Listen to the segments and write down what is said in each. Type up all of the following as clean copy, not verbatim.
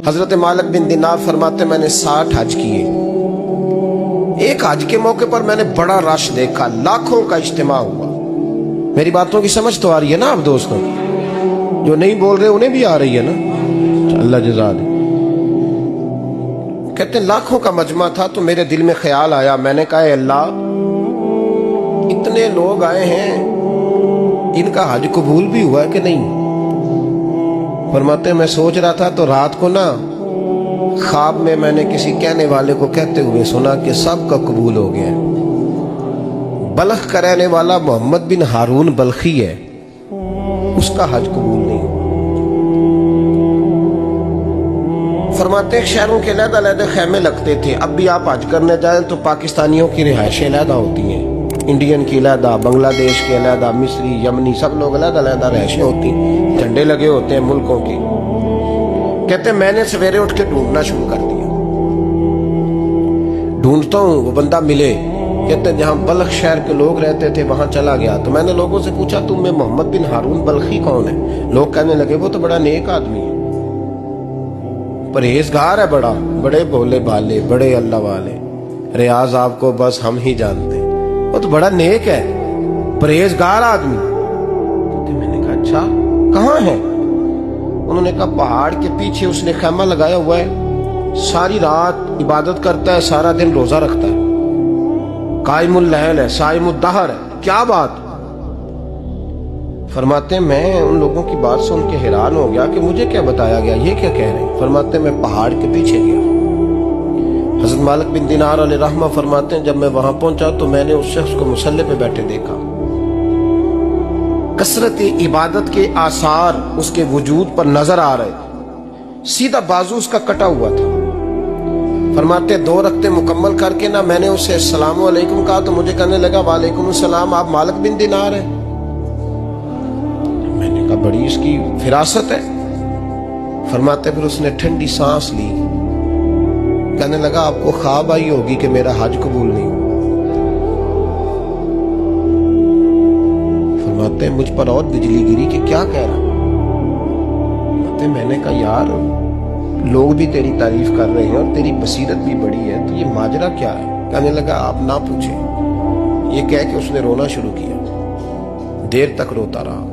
حضرت مالک بن دینار فرماتے میں نے 60 حج کیے. ایک حج کے موقع پر میں نے بڑا رش دیکھا, لاکھوں کا اجتماع ہوا. میری باتوں کی سمجھ تو آ رہی ہے نا آپ دوستوں؟ جو نہیں بول رہے انہیں بھی آ رہی ہے نا؟ اللہ جزا دے. کہتے ہیں لاکھوں کا مجمع تھا تو میرے دل میں خیال آیا, میں نے کہا اے اللہ, اتنے لوگ آئے ہیں, ان کا حج قبول بھی ہوا ہے کہ نہیں؟ فرماتے ہیں میں سوچ رہا تھا تو رات کو نا خواب میں میں نے کسی کہنے والے کو کہتے ہوئے سنا کہ سب کا قبول ہو گیا. بلخ کا رہنے والا محمد بن ہارون بلخی ہے, اس کا حج قبول نہیں. فرماتے ہیں شہروں کے علیحدہ علیحدہ خیمے لگتے تھے. اب بھی آپ حج کرنے جائیں تو پاکستانیوں کی رہائشیں علیحدہ ہوتی ہیں, انڈین کی علیحدہ, بنگلہ دیش کے علیحدہ, مصری, یمنی, سب لوگ علیحدہ علیحدہ رہائشیں ہوتی ہیں, جھنڈے لگے ہوتے ہیں ملکوں کے. کہتے ہیں میں نے سویرے اٹھ کے ڈھونڈنا شروع کر دیا, ڈھونڈتا ہوں وہ بندہ ملے. کہتے ہیں جہاں بلخ شہر کے لوگ رہتے تھے وہاں چلا گیا تو میں نے لوگوں سے پوچھا تم میں محمد بن ہارون بلخی کون ہے؟ لوگ کہنے لگے وہ تو بڑا نیک آدمی ہے, پرہیزگار ہے, بڑے بولے بھالے, بڑے اللہ والے, ریاض آپ کو بس ہم ہی جانتے ہیں, وہ تو بڑا نیک ہے, پرہیزگار آدمی. میں نے کہا اچھا کہاں ہے؟ انہوں نے کہا پہاڑ کے پیچھے اس نے خیمہ لگایا ہوا ہے, ساری رات عبادت کرتا ہے, سارا دن روزہ رکھتا ہے, قائم اللیل ہے, صائم الدہر ہے. کیا بات؟ فرماتے ہیں میں ان لوگوں کی بات سن کے حیران ہو گیا کہ مجھے کیا بتایا گیا, یہ کیا کہہ رہے ہیں. فرماتے ہیں میں پہاڑ کے پیچھے گیا. حضرت مالک بن دینار علیہ رحمہ فرماتے ہیں جب میں وہاں پہنچا تو میں نے اس شخص کو مصلی پہ بیٹھے دیکھا. کثرت عبادت کے آثار اس کے وجود پر نظر آ رہے. سیدھا بازو اس کا کٹا ہوا تھا. فرماتے 2 رکعتیں مکمل کر کے نا میں نے اسے السلام علیکم کہا تو مجھے کہنے لگا وعلیکم السلام, آپ مالک بن دینار ہیں؟ میں نے کہا بڑی اس کی فراست ہے. فرماتے پھر اس نے ٹھنڈی سانس لی, کہنے لگا آپ کو خواب آئی ہوگی کہ میرا حج قبول نہیں. فرماتے ہیں مجھ پر اور بجلی گری کہ کیا کہہ رہا. فرماتے میں نے کہا یار لوگ بھی تیری تعریف کر رہے ہیں اور تیری بصیرت بھی بڑی ہے, تو یہ ماجرا کیا ہے؟ کہنے لگا آپ نہ پوچھیں. یہ کہہ کے اس نے رونا شروع کیا, دیر تک روتا رہا.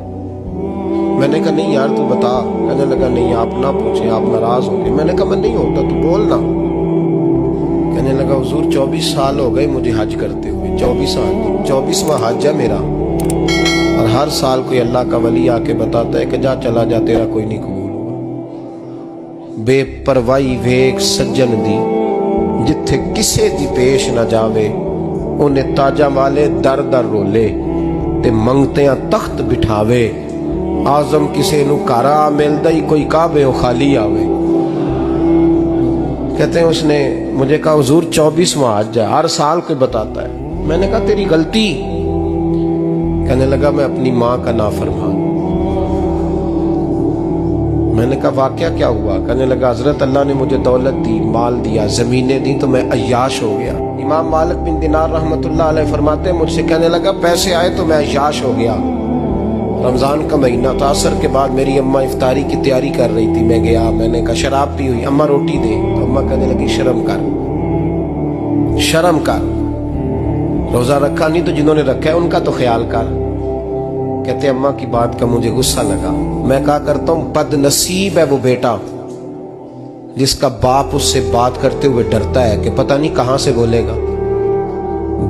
میں نے کہا نہیں یار تو بتا. کہنے لگا نہیں آپ نہ پوچھیں, آپ ناراض ہو گئے. میں نے کہا میں نہیں ہوتا, تو بولنا. کہنے لگا حضور 24 سال ہو گئے مجھے حج کرتے ہوئے, 24 سال, 24واں حج ہے میرا, اور ہر سال کوئی اللہ کا ولی آ کے بتاتا ہے کہ جا چلا جا تیرا کوئی نہیں قبول ہوگا. بے پروائی ویک سجن دی جتھے کسے دی پیش نہ جاوے, انہیں تاجا والے در در رولے تے منگتیاں تخت بٹھاوے. آزم کسے نو کارا ملدا ہی کوئی کعبے و خالی آوے. کہتے ہیں اس نے مجھے کہا حضور 24واں حج ہے, ہر سال کوئی بتاتا ہے. میں نے کہا تیری غلطی. کہنے لگا میں اپنی ماں کا نافرمان. میں نے کہا واقعہ کیا ہوا؟ کہنے لگا حضرت اللہ نے مجھے دولت دی, مال دیا, زمینیں دی, تو میں عیاش ہو گیا. امام مالک بن دینار رحمت اللہ علیہ فرماتے ہیں مجھ سے کہنے لگا پیسے آئے تو میں عیاش ہو گیا. رمضان کا مہینہ تھا, عصر کے بعد میری اماں افطاری کی تیاری کر رہی تھی. میں گیا, میں نے کہا شراب پی ہوئی, اماں روٹی دے. تو اماں کہنے لگی شرم کر, شرم کر, روزہ رکھا نہیں تو جنہوں نے رکھا ہے ان کا تو خیال کر. کہتے اماں کی بات کا مجھے غصہ لگا. میں کہا کرتا ہوں بد نصیب ہے وہ بیٹا جس کا باپ اس سے بات کرتے ہوئے ڈرتا ہے کہ پتہ نہیں کہاں سے بولے گا.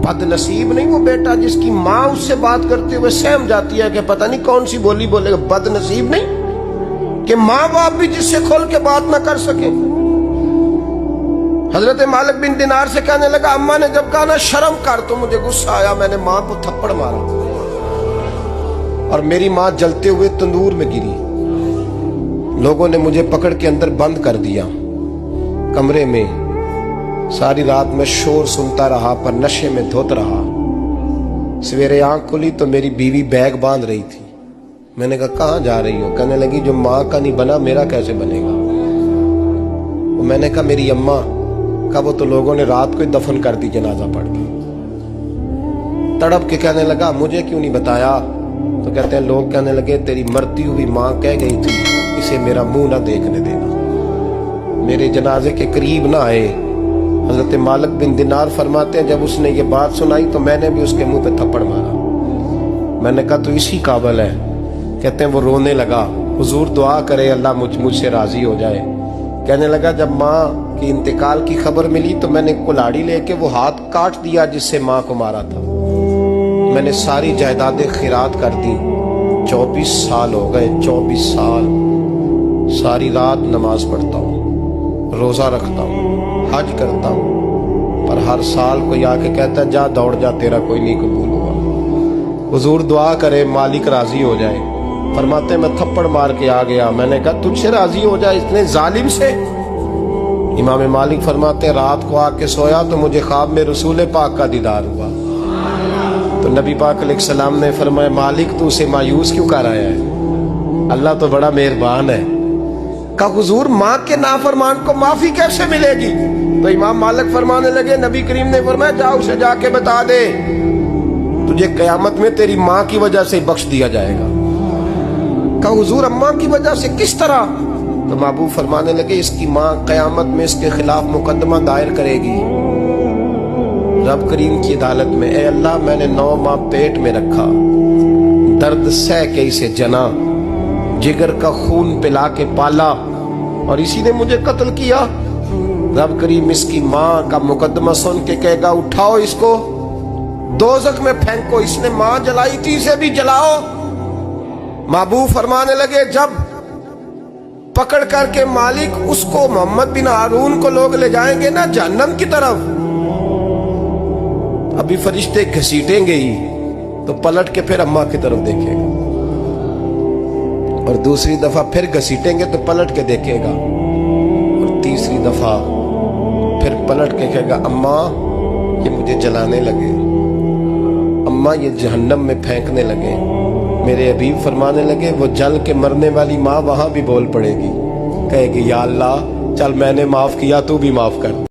بد نصیب نہیں وہ بیٹا جس کی ماں اس سے بات کرتے ہوئے سہم جاتی ہے کہ پتہ نہیں کون سی بولی بولے گا. بد نصیب نہیں کہ ماں باپ بھی جس سے کھول کے بات نہ کر سکے. حضرت مالک بن دینار سے کہنے لگا اماں نے جب کہا نا شرم کر تو مجھے غصہ آیا, میں نے ماں کو تھپڑ مارا اور میری ماں جلتے ہوئے تندور میں گری. لوگوں نے مجھے پکڑ کے اندر بند کر دیا کمرے میں. ساری رات میں شور سنتا رہا پر نشے میں دھوت رہا. سویرے آنکھ کھلی تو میری بیوی بیگ باندھ رہی تھی. میں نے کہا کہاں جا رہی ہو؟ کہنے لگی جو ماں کا نہیں بنا میرا کیسے بنے گا. میں نے کہا میری اماں کا وہ تو لوگوں نے رات کو ہی دفن کر دی جنازہ پڑھ کے. تڑپ کے کہنے لگا مجھے کیوں نہیں بتایا؟ تو کہتے ہیں لوگ کہنے لگے تیری مرتی ہوئی ماں کہہ گئی تھی اسے میرا منہ نہ دیکھنے دینا. میرے جنازے کے قریب نہ آئے۔ حضرت مالک بن دینار فرماتے ہیں جب اس نے یہ بات سنائی تو میں نے بھی اس کے منہ پہ تھپڑ مارا۔ میں نے کہا تو اسی قابل ہے۔ کہتے ہیں وہ رونے لگا، حضور دعا کرے اللہ مجھ سے راضی ہو جائے۔ کہنے لگا جب ماں کی انتقال کی خبر ملی تو میں نے کلاڑی لے کے وہ ہاتھ کاٹ دیا جس سے ماں کو مارا تھا۔ میں نے ساری جائیدادیں خیرات کر دی۔ 24 سال ہو گئے، 24 سال ساری رات نماز پڑھتا ہوں، روزہ رکھتا ہوں، حج کرتا ہوں، پر ہر سال کوئی آ کے کہتا ہے جا دوڑ جا تیرا کوئی نہیں قبول ہوا۔ حضور دعا کرے مالک راضی ہو جائے۔ فرماتے میں تھپڑ مار کے آ گیا، میں نے کہا تجھ سے راضی ہو جائے اتنے ظالم سے؟ امام مالک فرماتے رات کو آ کے سویا تو مجھے خواب میں رسول پاک کا دیدار ہوا۔ تو نبی پاک علیہ السلام نے فرمایا مالک تو اسے مایوس کیوں کر آیا ہے؟ اللہ تو بڑا مہربان ہے۔ کہا حضور ماں کے نافرمان کو معافی کیسے ملے گی؟ تو امام مالک فرمانے لگے نبی کریم نے فرمایا جا اسے جا کے بتا دے تجھے قیامت میں تیری ماں کی وجہ سے بخش دیا جائے گا۔ کہا حضور اماں کی وجہ سے کس طرح؟ تو محبوب فرمانے لگے اس کی ماں قیامت میں اس کے خلاف مقدمہ دائر کرے گی رب کریم کی عدالت میں، اے اللہ میں نے 9 ماہ پیٹ میں رکھا، درد سہ کے اسے جنا، جگر کا خون پلا کے پالا اور اسی نے مجھے قتل کیا۔ رب کریم اس کی ماں کا مقدمہ سن کے کہے گا اٹھاؤ اس کو دوزخ میں پھینکو، اس نے ماں جلائی تھی اسے بھی جلاؤ۔ محبوب فرمانے لگے جب پکڑ کر کے مالک اس کو محمد بن ہارون کو لوگ لے جائیں گے نا جہنم کی طرف، ابھی فرشتے گھسیٹیں گے ہی تو پلٹ کے پھر اماں کی طرف دیکھے گا اور دوسری دفعہ پھر گھسیٹیں گے تو پلٹ کے دیکھے گا اور تیسری دفعہ پھر پلٹ کے کہے گا اماں یہ مجھے جلانے لگے، اماں یہ جہنم میں پھینکنے لگے۔ میرے حبیب فرمانے لگے وہ جل کے مرنے والی ماں وہاں بھی بول پڑے گی، کہے گی یا اللہ چل میں نے معاف کیا تو بھی معاف کر۔